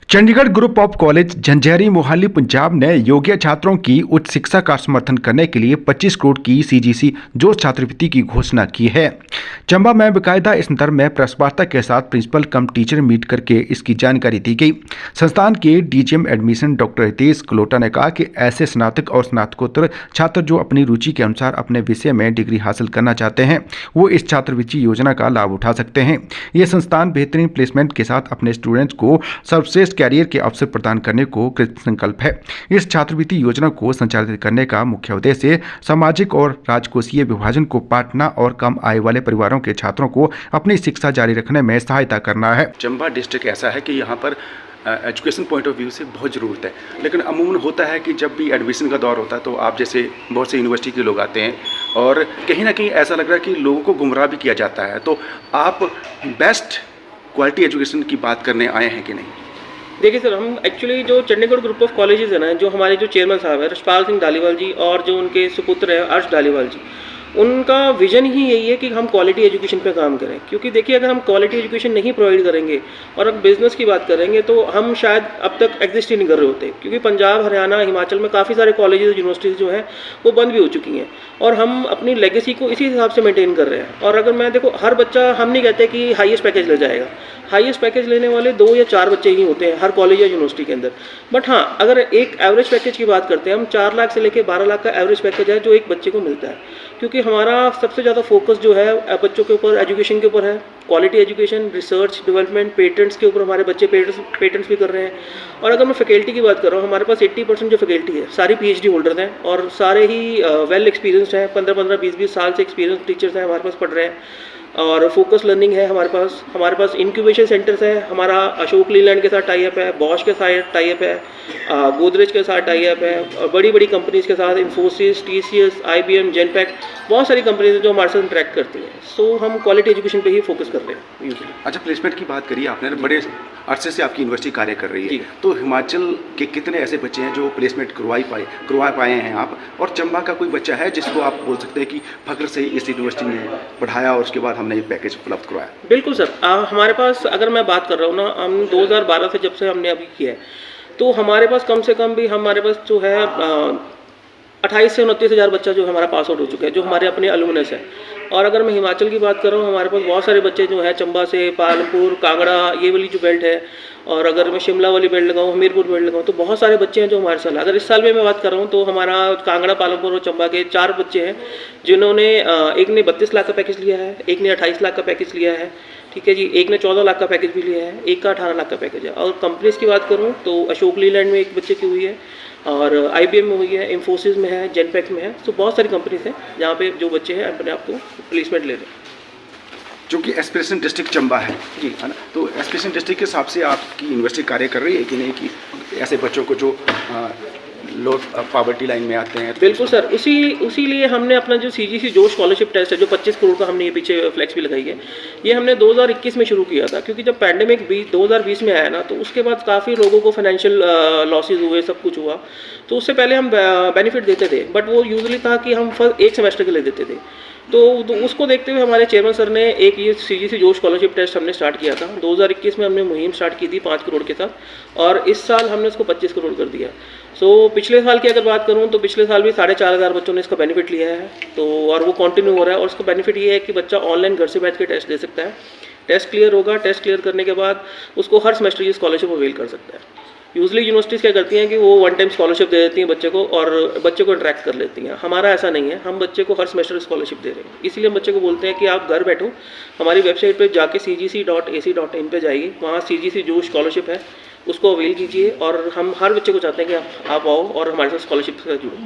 Chandigarh group of college Jhanjheri Mohali Punjab ने योग्य छात्रों की उच्च शिक्षा का समर्थन करने के लिए 25 करोड़ की सीजीसी जोश छात्रवृत्ति की घोषणा की है। चंबा में बाकायदा इस संदर्भ में प्रेस वार्ता के साथ प्रिंसिपल कम टीचर मीट करके इसकी जानकारी दी गई। संस्थान के डीजीएम एडमिशन डॉक्टर हितेश कलोटा ने कहा कि ऐसे स्नातक और स्नातकोत्तर छात्र जो अपनी रुचि के अनुसार अपने विषय में डिग्री हासिल करना चाहते हैं वो इस छात्रवृत्ति योजना का लाभ उठा सकते हैं। ये संस्थान बेहतरीन प्लेसमेंट के साथ अपने स्टूडेंट्स को सर्वश्रेष्ठ कैरियर के अवसर प्रदान करने को कृत संकल्प है। इस छात्रवृत्ति योजना को संचालित करने का मुख्य उद्देश्य सामाजिक और राजकोषीय विभाजन को पाटना और कम आय वाले परिवारों के छात्रों को अपनी शिक्षा जारी रखने में सहायता करना है। चंबा डिस्ट्रिक्ट ऐसा है कि यहाँ पर एजुकेशन पॉइंट ऑफ व्यू से बहुत ज़रूरत है, लेकिन अमूमन होता है कि जब भी एडमिशन का दौर होता है तो आप जैसे बहुत से यूनिवर्सिटी के लोग आते हैं और कहीं ना कहीं ऐसा लग रहा है कि लोगों को गुमराह भी किया जाता है। तो आप बेस्ट क्वालिटी एजुकेशन की बात करने आए हैं कि नहीं? देखिए सर, हम एक्चुअली जो चंडीगढ़ ग्रुप ऑफ कॉलेजेस है ना, जो हमारे जो चेयरमैन साहब है रशपाल सिंह धालीवाल जी और जो उनके सुपुत्र है अर्श धालीवाल जी, उनका विजन ही यही है कि हम क्वालिटी एजुकेशन पे काम करें। क्योंकि देखिए, अगर हम क्वालिटी एजुकेशन नहीं प्रोवाइड करेंगे और अब बिज़नेस की बात करेंगे तो हम शायद अब तक एग्जिस्ट ही नहीं कर रहे होते। क्योंकि पंजाब, हरियाणा, हिमाचल में काफ़ी सारे कॉलेजेस यूनिवर्सिटीज़ जो हैं वो बंद भी हो चुकी हैं और हम अपनी लेगेसी को इसी हिसाब से मेंटेन कर रहे हैं। और अगर मैं देखो, हर बच्चा, हम नहीं कहते कि हाईएस्ट पैकेज ले जाएगा, हाईएस्ट पैकेज लेने वाले 2 या 4 बच्चे ही होते हैं हर कॉलेज या यूनिवर्सिटी के अंदर। बट हाँ, अगर एक एवरेज पैकेज की बात करते हैं हम, 4 लाख से लेकर 12 लाख का एवरेज पैकेज है जो एक बच्चे को मिलता है। क्योंकि हमारा सबसे ज़्यादा फोकस जो है बच्चों के ऊपर, एजुकेशन के ऊपर है। Quality education, research, development, patents के ऊपर हमारे बच्चे पेटेंट्स भी कर रहे हैं। और अगर मैं फैकल्टी की बात कर रहा हूँ, हमारे पास 80% जो फैकल्टी है सारी पीएचडी होल्डर्स हैं और सारे ही वेल एक्सपीरियंस्ड हैं। 15-15, 20-20 साल से एक्सपीरियंस टीचर्स हैं हमारे पास पढ़ रहे हैं। और फोकस लर्निंग है हमारे पास इंक्यूबेशन सेंटर्स है। हमारा अशोक लीलैंड के साथ टाई अप है, बॉश के साथ टाई अप है, गोदरेज के साथ टाई अप है, और बड़ी बड़ी कंपनीज़ के साथ इन्फोसिस, टीसीएस, आईबीएम, जेनपैक, बहुत सारी कंपनीज हैं जो हमारे साथ इंटरेक्ट करती हैं। सो हम क्वालिटी एजुकेशन पे ही फोकस कर रहे हैं यूजली। अच्छा, प्लेसमेंट की बात करिए आपने, बड़े अरसे से आपकी यूनिवर्सिटी कार्य कर रही है, तो हिमाचल के कितने ऐसे बच्चे हैं जो प्लेसमेंट करवा पाए हैं आप, और चंबा का कोई बच्चा है जिसको आप बोल सकते हैं कि फख्र से इस यूनिवर्सिटी ने पढ़ाया और उसके बाद हमने ये पैकेज उपलब्ध करवाया? बिल्कुल सर, हमारे पास, अगर मैं बात कर रहा हूँ ना, हम 2012 से जब से हमने अभी किया है तो हमारे पास कम से कम भी हमारे पास जो है 28 से 29 हज़ार बच्चा जो हमारा पास आउट हो चुका है, जो हमारे अपने अलुमनस है। और अगर मैं हिमाचल की बात कर रहा हूँ, हमारे पास बहुत सारे बच्चे जो हैं चंबा से, पालमपुर, कांगड़ा, ये वाली जो बेल्ट है, और अगर मैं शिमला वाली बेल्ट लगाऊँ, हमीरपुर बेल्ट लगाऊँ, तो बहुत सारे बच्चे हैं जो हमारे साथ। अगर इस साल में मैं बात कर रहा हूँ तो हमारा कांगड़ा, पालमपुर और चंबा के 4 बच्चे हैं जिन्होंने, एक ने 32 लाख का पैकेज लिया है, एक ने 28 लाख का पैकेज लिया है, ठीक है जी, एक ने 14 लाख का पैकेज भी लिया है, एक का 18 लाख का पैकेज है। और कंपनीज़ की बात करूँ तो अशोक लीलैंड में एक बच्चे की हुई है, और आईबीएम में हुई है, इन्फोसिस में है, जेनपैक में है। तो बहुत सारी कंपनीज हैं जहाँ पे जो बच्चे हैं अपने आप को प्लेसमेंट ले रहे हैं। जो कि एस्पिरेशन डिस्ट्रिक्ट चंबा है जी, है ना, तो एस्पिरेशन डिस्ट्रिक्ट के हिसाब से आपकी यूनिवर्सिटी कार्य कर रही है कि नहीं, कि ऐसे बच्चों को जो लो पॉवर्टी लाइन में आते हैं? बिल्कुल सर, उसी लिए हमने अपना जो सीजीसी जोश स्कॉलरशिप टेस्ट है, जो 25 करोड़ का हमने ये पीछे फ्लैक्स भी लगाई है, ये हमने 2021 में शुरू किया था। क्योंकि जब पैंडेमिक 2020 में आया ना, तो उसके बाद काफ़ी लोगों को फाइनेंशियल लॉसेज हुए, सब कुछ हुआ। तो उससे पहले हम बेनिफिट देते थे, बट वो यूजुअली था कि हम एक सेमेस्टर के लिए देते थे। तो उसको देखते हुए हमारे चेयरमैन सर ने एक ये सीजीसी जोश स्कॉलरशिप टेस्ट हमने स्टार्ट किया था। 2021 में हमने मुहिम स्टार्ट की थी 5 करोड़ के साथ, और इस साल हमने उसको 25 करोड़ कर दिया। सो पिछले साल की अगर बात करूं तो पिछले साल भी 4,500 बच्चों ने इसका बेनिफिट लिया है। तो और वो कंटिन्यू हो रहा है, और उसका बेनिफिट ये है कि बच्चा ऑनलाइन घर से बैठ के टेस्ट दे सकता है। टेस्ट क्लियर होगा, टेस्ट क्लियर करने के बाद उसको हर सेमेस्टर ये स्कॉलरशिप अवेल कर सकता है। यूजली यूनिवर्सिटीज़ क्या करती हैं कि वो 1 टाइम स्कॉलरशिप दे देती हैं बच्चे को, और बच्चे को इंटरेक्ट कर लेती हैं। हमारा ऐसा नहीं है, हम बच्चे को हर सेमेस्टर स्कॉलरशिप दे रहे हैं। इसीलिए हम बच्चे को बोलते हैं कि आप घर बैठो, हमारी वेबसाइट पे जाके cgc.ac.in पे जाइए, वहाँ सीजीसी जो स्कॉलरशिप है उसको अवेल कीजिए। और हम हर बच्चे को चाहते हैं कि आप आओ और हमारे साथ स्कॉलरशिप से जुड़ो।